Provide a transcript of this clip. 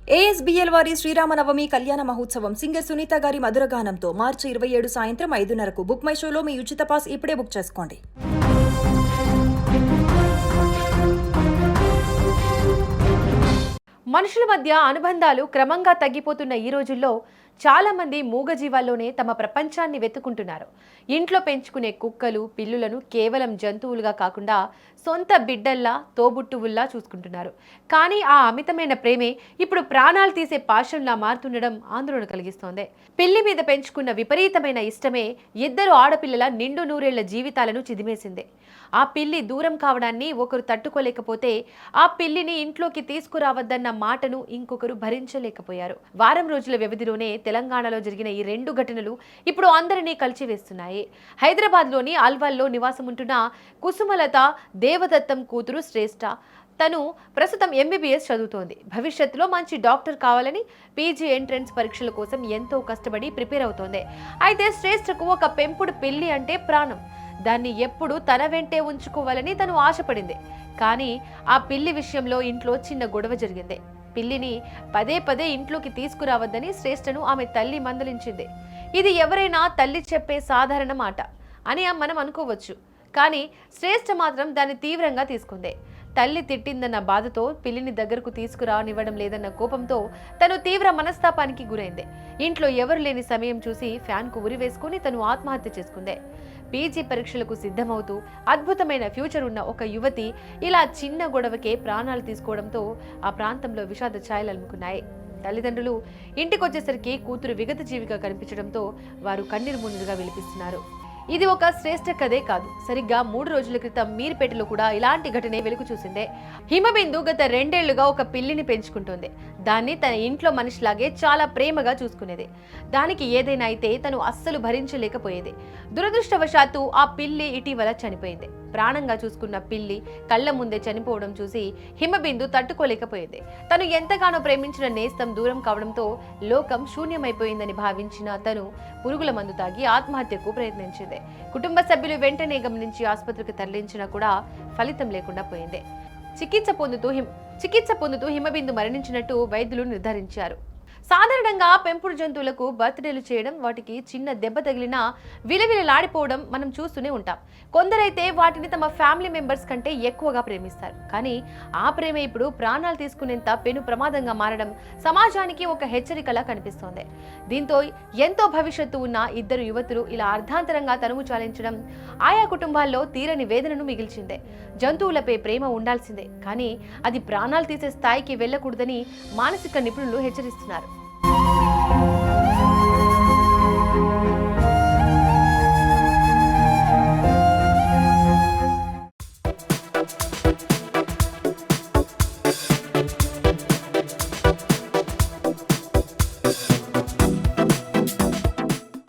ASBL వారి శ్రీరామనవమి కళ్యాణ మహోత్సవం సింగర్ సునీత గారి మధురగానంతో మార్చి 27 సాయంత్రం 5:30కు బుక్ మై షోలో మీ ఉచిత పాస్ ఇప్పుడే బుక్ చేసుకోండి. మనుషుల మధ్య అనుబంధాలు క్రమంగా తగ్గిపోతున్న ఈ రోజుల్లో చాలామంది మూగజీవాల్లోనే తమ ప్రపంచాన్ని వెతుకుంటున్నారు. ఇంట్లో పెంచుకునే కుక్కలు, పిల్లులను కేవలం జంతువులుగా కాకుండా సొంత బిడ్డల్లా, తోబుట్టువుల్లా చూసుకుంటున్నారు. కానీ ఆ అమితమైన ప్రేమే ఇప్పుడు ప్రాణాలు తీసే పాశంలా మారుతుండడం ఆందోళన కలిగిస్తోంది. పిల్లి మీద పెంచుకున్న విపరీతమైన ఇష్టమే ఇద్దరు ఆడపిల్లల నిండు నూరేళ్ల జీవితాలను చిదిమేసింది. ఆ పిల్లి దూరం కావడాన్ని ఒకరు తట్టుకోలేకపోతే ఆ పిల్లిని ఇంట్లోకి తీసుకురావద్దన్న మాటను ఇంకొకరు భరించలేకపోయారు. వారం రోజుల వ్యవధిలోనే తెలంగాణలో జరిగిన ఈ 2 ఘటనలు ఇప్పుడు అందరినీ కలిచివేస్తున్నాయి. హైదరాబాద్లోని అల్వాల్లో నివాసముంటున్న కుసుమలత దేవదత్తం కూతురు శ్రేష్ఠ. తను ప్రస్తుతం ఎంబీబీఎస్ చదువుతోంది. భవిష్యత్తులో మంచి డాక్టర్ కావాలని పీజీ ఎంట్రన్స్ పరీక్షల కోసం ఎంతో కష్టపడి ప్రిపేర్ అవుతోంది. అయితే శ్రేష్ఠకు ఒక పెంపుడు పిల్లి అంటే ప్రాణం. దాన్ని ఎప్పుడు తన వెంటే ఉంచుకోవాలని తను ఆశపడింది. కానీ ఆ పిల్లి విషయంలో ఇంట్లో చిన్న గొడవ జరిగింది. పిల్లిని పదే పదే ఇంట్లోకి తీసుకురావద్దని శ్రేష్ఠను ఆమె తల్లి మందలించింది. ఇది ఎవరైనా తల్లి చెప్పే సాధారణ మాట అని మనం అనుకోవచ్చు. కానీ శ్రేష్ఠ మాత్రం దాన్ని తీవ్రంగా తీసుకుంది. తల్లి తిట్టిందన్న బాధతో పిల్లిని దగ్గరకు తీసుకురానివ్వడం లేదన్న కోపంతో తను తీవ్ర మనస్తాపానికి గురైంది. ఇంట్లో ఎవరు లేని సమయం చూసి ఫ్యాన్కు ఉరి వేసుకుని తను ఆత్మహత్య చేసుకుంది. పీజీ పరీక్షలకు సిద్ధమవుతూ అద్భుతమైన ఫ్యూచర్ ఉన్న ఒక యువతి ఇలా చిన్న గొడవకే ప్రాణాలు తీసుకోవడంతో ఆ ప్రాంతంలో విషాద ఛాయలు అలుముకున్నాయి. తల్లిదండ్రులు ఇంటికొచ్చేసరికి కూతురు విగత జీవిగా కనిపించడంతో వారు కన్నీరు మున్నీరుగా విలిపిస్తున్నారు. ఇది ఒక శ్రేష్ఠ కథే కాదు. సరిగ్గా 3 రోజుల క్రితం మీర్పేటలో కూడా ఇలాంటి ఘటనే వెలుగు చూసిందే. హిమబిందు గత 2 ఏళ్లుగా ఒక పిల్లిని పెంచుకుంటుంది. దాన్ని తన ఇంట్లో మనిషిలాగే చాలా ప్రేమగా చూసుకునేది. దానికి ఏదైనా అయితే తను అస్సలు భరించలేకపోయేది. దురదృష్టవశాత్తు ఆ పిల్లి ఇటీవల చనిపోయింది. ప్రాణంగా చూసుకున్న పిల్లి కళ్ళ ముందే చనిపోవడం చూసి హిమబిందు తట్టుకోలేకపోయింది. తను ఎంతగానో ప్రేమించిన నేస్తం దూరం కావడంతో లోకం శూన్యమైపోయిందని భావించిన తను పురుగుల మందు తాగి ఆత్మహత్యకు ప్రయత్నించింది. కుటుంబ సభ్యులు వెంటనే గమనించి ఆసుపత్రికి తరలించినా కూడా ఫలితం లేకుండా పోయింది. చికిత్స పొందుతూ హిమబిందు మరణించినట్టు వైద్యులు నిర్ధారించారు. సాధారణంగా పెంపుడు జంతువులకు బర్త్డేలు చేయడం, వాటికి చిన్న దెబ్బ తగిలినా విలవిలలాడిపోవడం మనం చూస్తూనే ఉంటాం. కొందరైతే వాటిని తమ ఫ్యామిలీ మెంబర్స్ కంటే ఎక్కువగా ప్రేమిస్తారు. కానీ ఆ ప్రేమ ఇప్పుడు ప్రాణాలు తీసుకునేంత పెను ప్రమాదంగా మారడం సమాజానికి ఒక హెచ్చరికలా కనిపిస్తోంది. దీంతో ఎంతో భవిష్యత్తు ఉన్న ఇద్దరు యువతులు ఇలా అర్ధాంతరంగా తనువు చాలించడం ఆయా కుటుంబాల్లో తీరని వేదనను మిగిల్చిందే. జంతువులపై ప్రేమ ఉండాల్సిందే, కానీ అది ప్రాణాలు తీసే స్థాయికి వెళ్ళకూడదని మానసిక నిపుణులు హెచ్చరిస్తున్నారు.